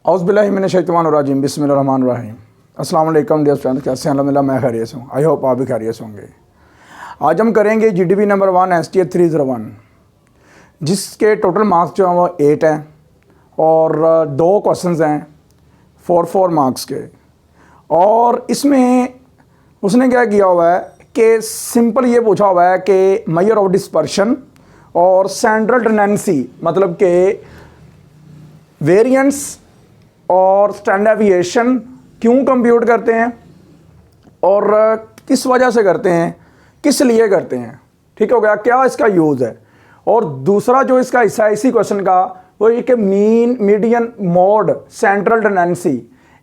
औज़ुबिल्लाहिमिनश्शैतानिर्रजीम बिस्मिल्लाहिर्रहमानिर्रहीम। अस्सलाम वालेकुम डियर फ्रेंड्स, कैसे हैं? अल्हम्दुलिल्लाह मैं खैरियत से हूँ। आई होप आप भी खैरियत से होंगे। आज हम करेंगे जीडीपी नंबर 1 STF 301, जिसके टोटल मार्क्स जो हैं वो 8 हैं और 2 क्वेश्चंस हैं 4 मार्क्स के। और इसमें उसने क्या किया हुआ है कि सिंपल ये पूछा हुआ है कि मेजर ऑफ डिस्पर्शन और सेंट्रल टेंडेंसी, मतलब कि वेरिएंस और स्टैंडर्ड डेविएशन क्यों कंप्यूट करते हैं और किस वजह से करते हैं, किस लिए करते हैं, ठीक हो गया, क्या इसका यूज़ है। और दूसरा जो इसका हिस्सा है इसी क्वेश्चन का वो ये कि mean median mode central tendency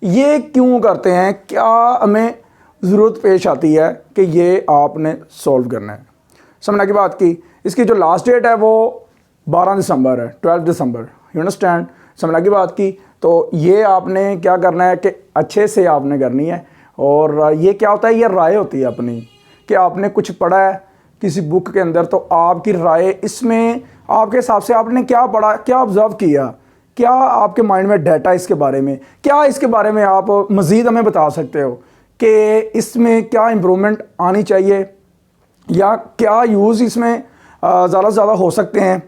ये क्यों करते हैं, क्या हमें ज़रूरत पेश आती है कि ये आपने सॉल्व करना है। समझने की बात की, इसकी जो लास्ट डेट है वो 12 दिसंबर है, 12 दिसंबर, यू अंडरस्टैंड। समझने की बात की, तो ये आपने क्या करना है कि अच्छे से आपने करनी है। और ये क्या होता है, ये राय होती है अपनी कि आपने कुछ पढ़ा है किसी बुक के अंदर, तो आपकी राय इसमें आपके हिसाब से आपने क्या पढ़ा, क्या ऑब्ज़र्व किया, क्या आपके माइंड में डाटा इसके बारे में, क्या इसके बारे में आप मज़ीद हमें बता सकते हो कि इसमें क्या इम्प्रूवमेंट आनी चाहिए या क्या यूज़ इसमें ज़्यादा से ज़्यादा हो सकते हैं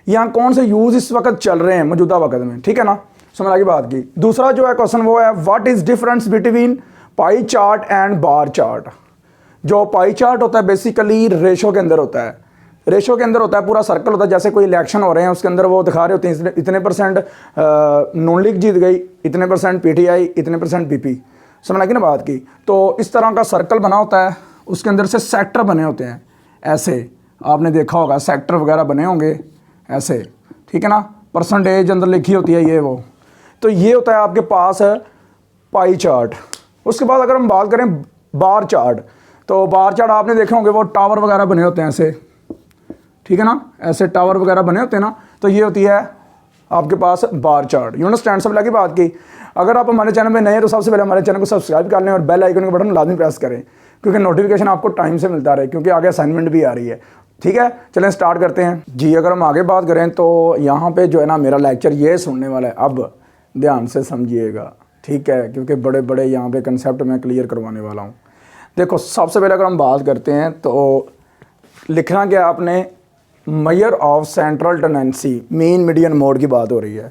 या कौन से यूज़ इस वक्त चल रहे हैं मौजूदा वक्त में, ठीक है ना। समझ की बात की। दूसरा जो है क्वेश्चन वो है what is difference between pie chart and bar chart. जो पाई चार्ट होता है बेसिकली रेशो के अंदर होता है, रेशो के अंदर होता है, पूरा सर्कल होता है। जैसे कोई इलेक्शन हो रहे हैं उसके अंदर वो दिखा रहे होते हैं इतने परसेंट नून लीग जीत गई, इतने परसेंट PTI, इतने परसेंट PP। समझ की ना बात की। तो इस तरह का सर्कल बना होता है, उसके अंदर से सेक्टर बने होते हैं, ऐसे आपने देखा होगा सेक्टर वगैरह बने होंगे ऐसे, ठीक है ना। परसेंटेज अंदर लिखी होती है ये वो। तो ये होता है आपके पास पाई चार्ट। उसके बाद अगर हम बात करें बार चार्ट, तो बार चार्ट आपने देखे होंगे वो टावर वगैरह बने होते हैं ऐसे, ठीक है ना, ऐसे टावर वगैरह बने होते हैं ना। तो ये होती है आपके पास बार चार्ट, यू अंडरस्टैंड। सब लगी बात की। अगर आप हमारे चैनल में नए हैं तो सबसे पहले हमारे चैनल को सब्सक्राइब कर लें और बेल आइकन का बटन लाजमी प्रेस करें, क्योंकि नोटिफिकेशन आपको टाइम से मिलता रहे, क्योंकि आगे असाइनमेंट भी आ रही है, ठीक है। चलें स्टार्ट करते हैं जी। अगर हम आगे बात करें तो यहाँ पे जो है ना मेरा लेक्चर ये सुनने वाला है, अब ध्यान से समझिएगा, ठीक है, क्योंकि बड़े बड़े यहाँ पे कंसेप्ट मैं क्लियर करवाने वाला हूँ। देखो सबसे पहले अगर हम बात करते हैं तो लिखना क्या आपने, major of central tendency, mean median mode की बात हो रही है,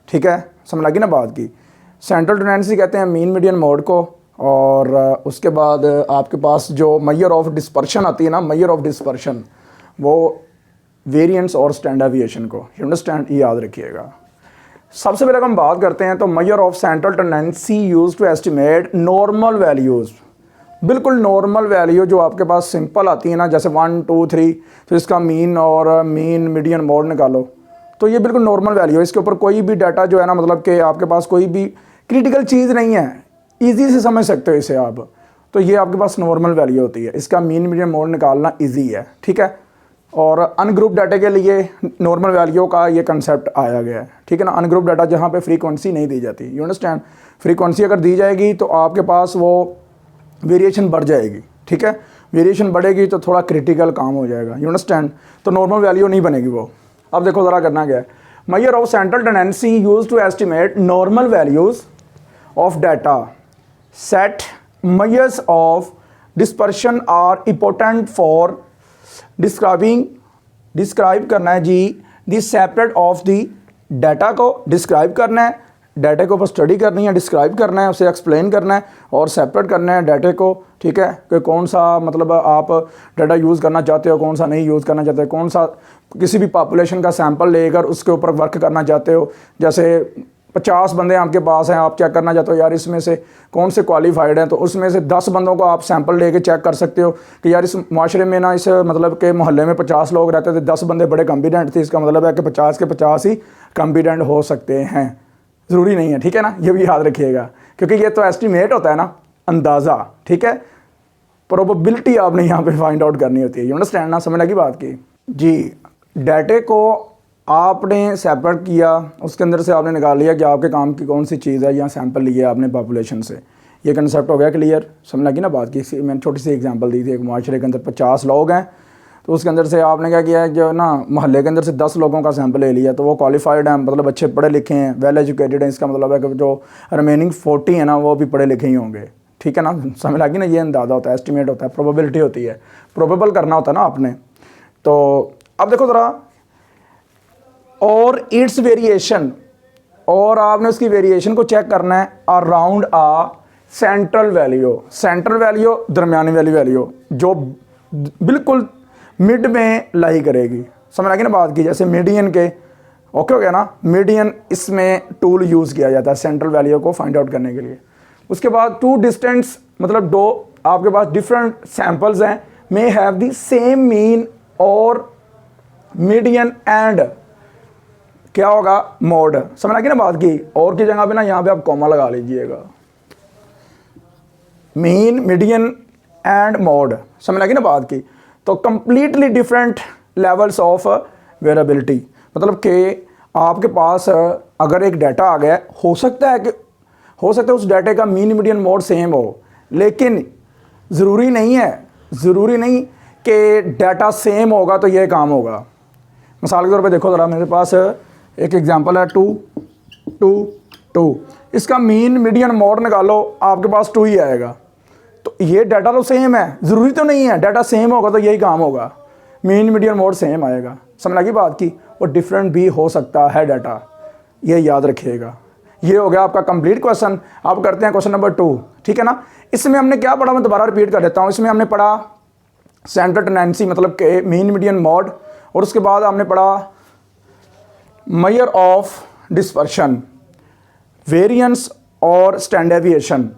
ठीक है। समझ लगी ना बात की। सेंट्रल टेंडेंसी कहते हैं मीन मीडियन मोड को। और उसके बाद आपके पास जो मेजर ऑफ डिस्पर्शन आती है ना, मेजर ऑफ डिस्पर्शन वो वेरिएंस और स्टैंडर्ड डेविएशन को, यू अंडरस्टैंड, ये याद रखिएगा। सबसे पहले हम बात करते हैं तो major of central tendency use to estimate normal values. बिल्कुल नॉर्मल वैल्यू जो आपके पास सिंपल आती है ना, जैसे 1 2 3, तो इसका मीन और मीन मीडियन मोड निकालो, तो ये बिल्कुल नॉर्मल वैल्यू है। इसके ऊपर कोई भी डाटा जो है ना, मतलब कि आपके पास कोई भी क्रिटिकल चीज़ नहीं है, ईजी से समझ सकते हो इसे आप। तो ये आपके पास नॉर्मल वैल्यू होती है, इसका मीन मीडियन मोड निकालना ईजी है, ठीक है। और अनग्रुप डाटा के लिए नॉर्मल वैल्यू का ये कंसेप्ट आया गया है, ठीक है ना। अनग्रुप डाटा जहाँ पे फ्रीक्वेंसी नहीं दी जाती, यू अंडरस्टैंड। फ्रीक्वेंसी अगर दी जाएगी तो आपके पास वो वेरिएशन बढ़ जाएगी, ठीक है। वेरिएशन बढ़ेगी तो थोड़ा क्रिटिकल काम हो जाएगा, यू अंडरस्टैंड। तो नॉर्मल वैल्यू नहीं बनेगी वो। अब देखो ज़रा करना क्या है, major of central tendency use to estimate normal values of data set. Measures of dispersion are important for describe करना है जी the separate of the data को डिस्क्राइब करना है, डाटा के ऊपर स्टडी करनी है, डिस्क्राइब करना है, उसे एक्सप्लेन करना है और सेपरेट करना है डाटा को, ठीक है, कि कौन सा मतलब आप डाटा यूज़ करना चाहते हो, कौन सा नहीं यूज़ करना चाहते हो, कौन सा किसी भी पॉपुलेशन का सैंपल लेकर उसके ऊपर वर्क करना चाहते हो। जैसे 50 बंदे आपके पास हैं, आप चेक करना चाहते हो यार इसमें से कौन से क्वालिफाइड हैं, तो उसमें से 10 बंदों को आप सैंपल लेके चेक कर सकते हो कि यार इस माशरे में ना, इस मतलब के मोहल्ले में 50 लोग रहते थे, 10 बंदे बड़े कॉम्पिटेंट थे, इसका मतलब है कि 50 के 50 ही कॉम्पिटेंट हो सकते हैं, ज़रूरी नहीं है, ठीक है ना। ये भी याद रखिएगा, क्योंकि ये तो एस्टिमेट होता है ना, अंदाज़ा, ठीक है। प्रोबेबिलिटी आपने यहाँ पे फाइंड आउट करनी होती है, यू अंडरस्टैंड ना। समझ लगी बात की जी। डाटे को आपने सेपरेट किया, उसके अंदर से आपने निकाल लिया कि आपके काम की कौन सी चीज़ है, या सैंपल लिया आपने पॉपुलेशन से, ये कंसेप्ट हो गया क्लियर। समझ लगी ना बात की। मैंने छोटी सी एग्जांपल दी थी, एक माशरे के अंदर 50 लोग हैं, तो उसके अंदर से आपने क्या किया है, जो ना मोहल्ले के अंदर से 10 लोगों का सैंपल ले लिया, तो वो क्वालिफाइड हैं, मतलब अच्छे पढ़े लिखे हैं, वेल एजुकेटेड हैं। इसका मतलब है कि जो रिमेनिंग 40 है ना वो भी पढ़े लिखे ही होंगे। ठीक है ना, समझ लगी ना, ये अंदाज़ा होता है, एस्टिमेट होता है, प्रोबेबिलिटी होती है, प्रोबेबल करना होता है ना आपने। तो अब देखो ज़रा, और इट्स वेरिएशन, और आपने उसकी वेरिएशन को चेक करना है अराउंड आ सेंट्रल वैल्यू। सेंट्रल वैल्यू दरमियानी वाली वैल्यू जो बिल्कुल मिड में लाई करेगी। समझ लगी ना बात की, जैसे मीडियन के, ओके हो गया ना, मीडियन इसमें टूल यूज़ किया जाता है सेंट्रल वैल्यू को फाइंड आउट करने के लिए। उसके बाद टू डिस्टेंस, मतलब दो आपके पास डिफरेंट सैंपल्स हैं, may have the same mean और मीडियन एंड क्या होगा, मोड। समझ लगी ना बात की, और की जगह पे ना यहाँ पे आप कॉमा लगा लीजिएगा, मीन मीडियन एंड मोड। समझ लगी ना बात की। तो completely different levels of variability, मतलब कि आपके पास अगर एक डाटा आ गया, हो सकता है उस डाटे का मीन मीडियन मोड सेम हो, लेकिन ज़रूरी नहीं कि डाटा सेम होगा तो ये काम होगा। मिसाल के तौर पे देखो ज़रा, मेरे पास एक एग्जांपल है 2 2 2, इसका मीन मीडियन मोड निकालो, आपके पास 2 ही आएगा। तो ये डाटा तो सेम है, ज़रूरी तो नहीं है डाटा सेम होगा तो यही काम होगा, मीन मीडियन मोड सेम आएगा। समझ लगी बात की। और डिफरेंट भी हो सकता है डाटा, ये याद रखिएगा। ये हो गया आपका कंप्लीट क्वेश्चन। अब करते हैं क्वेश्चन नंबर 2। ठीक है ना, इसमें हमने क्या पढ़ा, मैं दोबारा रिपीट कर देता हूँ। इसमें हमने पढ़ा सेंटर टेंडेंसी, मतलब के मीन मीडियन मोड, और उसके बाद हमने पढ़ा मेजर ऑफ डिस्पर्शन, वेरिएंस और स्टैंडर्ड डेविएशन।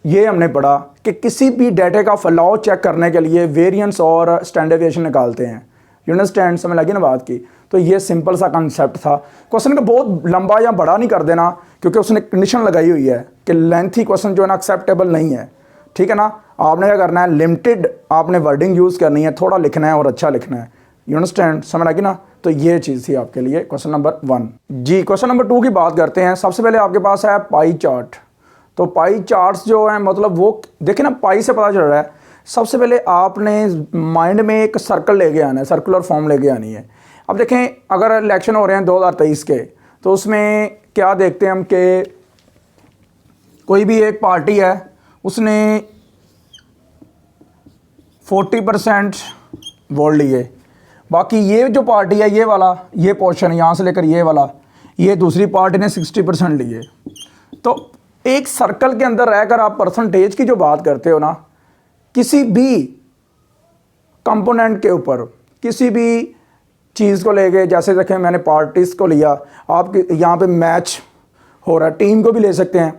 ये हमने पढ़ा कि किसी भी डाटे का फैलाव चेक करने के लिए वेरिएंस और स्टैंडर्ड डेविएशन निकालते हैं। यू अंडरस्टैंड, समझ लगी ना बात की। तो ये सिंपल सा कंसेप्ट था। क्वेश्चन का बहुत लंबा या बड़ा नहीं कर देना, क्योंकि उसने कंडीशन लगाई हुई है कि लेंथी क्वेश्चन जो है ना एक्सेप्टेबल नहीं है। ठीक है ना, आपने क्या करना है, लिमिटेड आपने वर्डिंग यूज़ करनी है, थोड़ा लिखना है और अच्छा लिखना है। यू अंडरस्टैंड, समझ लगी ना। तो ये चीज़ थी आपके लिए क्वेश्चन नंबर 1 जी। क्वेश्चन नंबर 2 की बात करते हैं। सबसे पहले आपके पास है पाई चार्ट। तो पाई चार्ट्स जो है, मतलब वो देखिए ना, पाई से पता चल रहा है। सबसे पहले आपने माइंड में एक सर्कल लेके आना है, सर्कुलर फॉर्म लेके आनी है। अब देखें, अगर इलेक्शन हो रहे हैं 2023 के, तो उसमें क्या देखते हैं हम कि कोई भी एक पार्टी है, उसने 40% वोट लिए, बाकी ये जो पार्टी है, ये वाला, ये पोर्शन यहाँ से लेकर ये वाला, ये दूसरी पार्टी ने 60% लिए। तो एक सर्कल के अंदर रहकर आप परसेंटेज की जो बात करते हो ना, किसी भी कंपोनेंट के ऊपर, किसी भी चीज़ को लेके, जैसे देखें मैंने पार्टीज को लिया, आप यहाँ पे मैच हो रहा है, टीम को भी ले सकते हैं।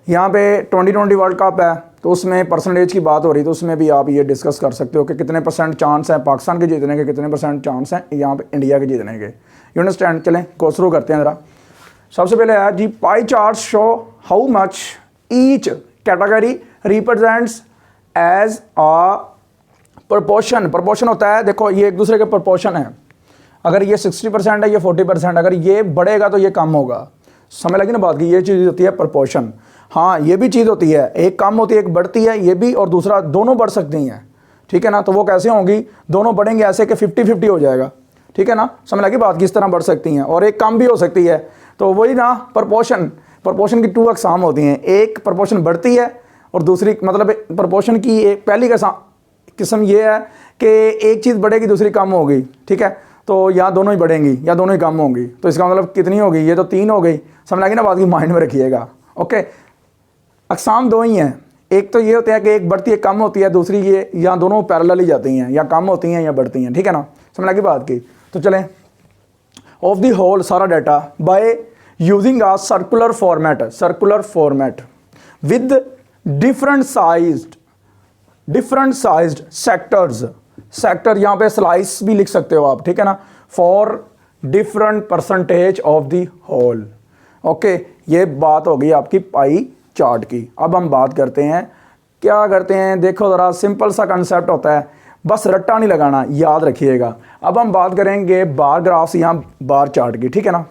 यहाँ पे 2020 वर्ल्ड कप है, तो उसमें परसेंटेज की बात हो रही, तो उसमें भी आप ये डिस्कस कर सकते हो कि कितने % चांस है पाकिस्तान के जीतने के, कितने % चांस हैं यहाँ पे इंडिया के जीतने के। You understand. चलें गो थ्रू करते हैं ज़रा। सबसे पहले है जी, pie chart show how much each category represents as a proportion. Proportion होता है, देखो ये एक दूसरे के प्रोपोर्शन है। अगर ये 60% है, ये 40%, अगर ये बढ़ेगा तो ये कम होगा। समझ लगी ना बात की। ये चीज़ होती है प्रोपोर्शन। हाँ, ये भी चीज़ होती है, एक कम होती है एक बढ़ती है, ये भी, और दूसरा दोनों बढ़ सकती हैं। ठीक है ना, तो वो कैसे होंगी, दोनों बढ़ेंगे ऐसे कि 50-50 हो जाएगा। ठीक है ना, समझ लगी बात, किस तरह बढ़ सकती हैं, और एक कम भी हो सकती है। तो वही ना, प्रोपोर्शन की 2 अक़साम होती हैं। एक प्रोपोर्शन बढ़ती है और दूसरी, मतलब प्रोपोर्शन की एक पहली किस्म ये है कि एक चीज़ बढ़ेगी दूसरी कम होगी। ठीक है, तो या दोनों ही बढ़ेंगी या दोनों ही कम होंगी। तो इसका मतलब कितनी होगी, ये तो 3 हो गई। समझ लगी ना बात की, माइंड में रखिएगा। ओके, अक़साम 2 ही हैं। एक तो ये होता है कि एक बढ़ती है कम होती है, दूसरी ये, या दोनों पैरेलल ही जाती हैं, या कम होती हैं या बढ़ती हैं। ठीक है ना, समझ लगी बात की। तो चलें, ऑफ द होल सारा data by using a circular format with different sized sector, यहाँ पे स्लाइस भी लिख सकते हो आप। ठीक है ना, for different % of the whole. Okay, ये बात हो गई आपकी पाई चार्ट की। अब हम बात करते हैं, क्या करते हैं, देखो ज़रा, सिंपल सा कंसेप्ट होता है, बस रट्टा नहीं लगाना, याद रखिएगा। अब हम बात करेंगे बार ग्राफ्स या बार चार्ट की। ठीक है ना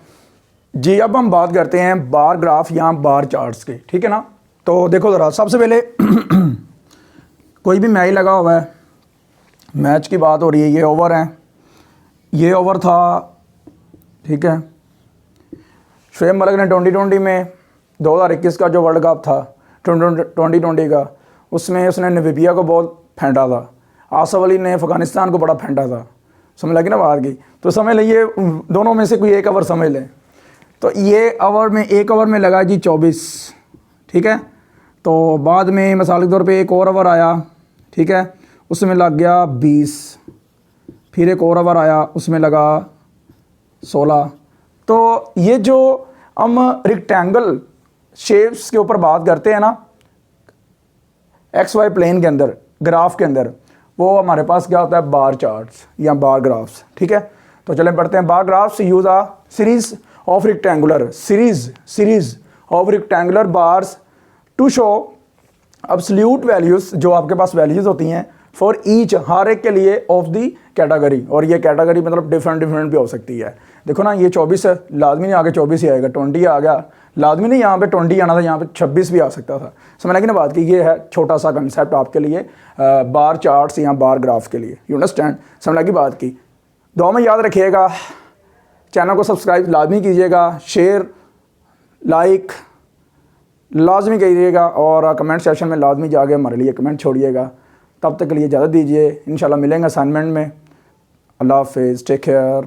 जी। अब हम बात करते हैं बार ग्राफ या बार चार्ट्स की। ठीक है ना, तो देखो ज़रा, सबसे पहले कोई भी मैच लगा हुआ है, मैच की बात हो रही है, ये ओवर है, ये ओवर था, ठीक है। शोएब मलिक ने 2020 में 2021 का जो वर्ल्ड कप था 2020 का, उसमें उसने नमीबिया को बहुत फेंटा था। आसफ अली ने अफ़गानिस्तान को बड़ा फेंटा था, समझ लगी ना बात की। तो समझ लीजिए दोनों में से कोई एक ओवर समझ लें। तो ये ओवर में, एक ओवर में लगा जी 24, ठीक है। तो बाद में मिसाल के तौर पे एक और ओवर आया, ठीक है, उसमें लग गया 20, फिर एक और ओवर आया उसमें लगा 16। तो ये जो हम रेक्टेंगल शेप्स के ऊपर बात करते हैं ना, एक्स वाई प्लेन के अंदर, ग्राफ के अंदर, वो हमारे पास क्या होता है, बार चार्ट्स या बार ग्राफ्स, ठीक है। तो चलें पढ़ते हैं। Bar graphs use a series of rectangular series of rectangular bars to show absolute values, जो आपके पास वैल्यूज होती हैं फॉर ईच, हर एक के लिए, ऑफ दी कैटेगरी। और ये कैटेगरी मतलब डिफरेंट भी हो सकती है। देखो ना, ये 24 है, लाजमी नहीं आगे 24 ही आएगा, 20 आ गया, लाजमी नहीं यहाँ पे 20 आना था, यहाँ पे 26 भी आ सकता था। समझ लगी ना बात की। ये है छोटा सा कंसेप्ट आपके लिए बार चार्ट्स या बार ग्राफ के लिए, यू अंडरस्टैंड, समझ लगी बात की। दुआ में याद रखिएगा, चैनल को सब्सक्राइब लाजमी कीजिएगा, शेयर लाइक लाजमी कीजिएगा, और कमेंट सेक्शन में लाजमी जाके हमारे लिए कमेंट छोड़िएगा। तब तक के लिए इजाज़त दीजिए, इंशाल्लाह मिलेंगे असाइनमेंट में। अल्लाह हाफ़िज़, टेक केयर।